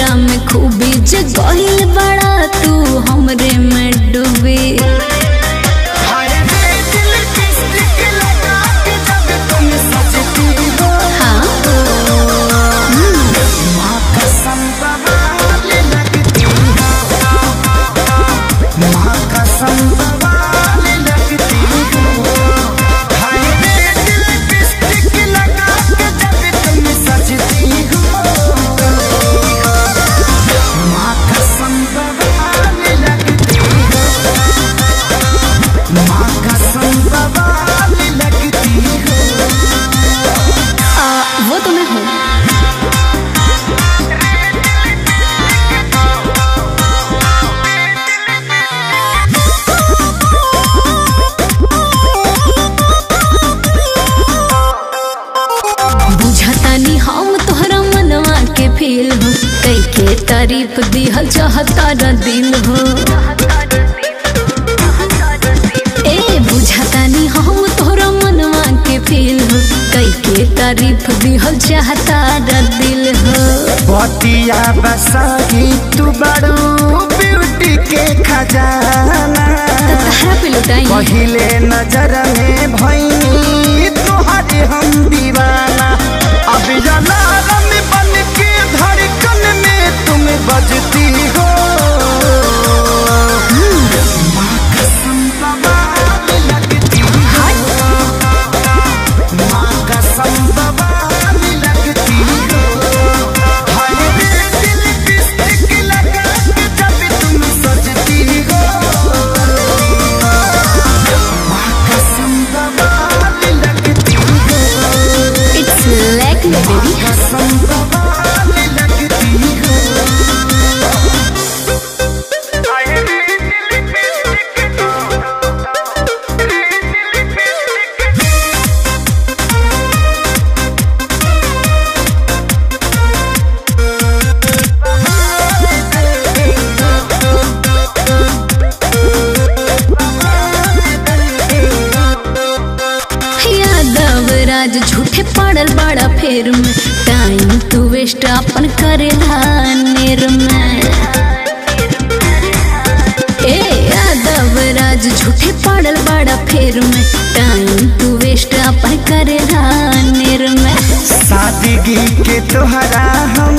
हमरा में खूबी जगहिल बड़ा तू हमरे में डूबी। वो तो मैं हूँ। बुझतानी हम तोहरा मनवा के फील हो, कई के तारीफ दिहल चाहता दिल हो। ए बुझतानी हम तोहरा मनवा के फील हो, कई के तारीफ दिहल चाहता दिल हो। बतिया बसाही तू बड़ू ब्यूटी के खजाना, पहिले नजर में भई तोहरे हम दीवाना। अब अलार्म बन के धड़कन में तुम बजती हो। माँ कसम बवाल लगती हो, माँ कसम बवाल लगती हो। हाय रे दिल लिपस्टिक लगा के जब तुम सजती हो। माँ कसम बवाल लगती हो। It's like me baby। कसम बवाल लगती हो। यादव राज झूठे पड़ल बड़ा फेर में, टाइम तू वेस्ट अपन करेला नेर में। ए यादव राज झूठे पड़ल बड़ा फेर में, टाइम तू वेस्ट अपन करेला नेर में। सादगी के तोहरा हम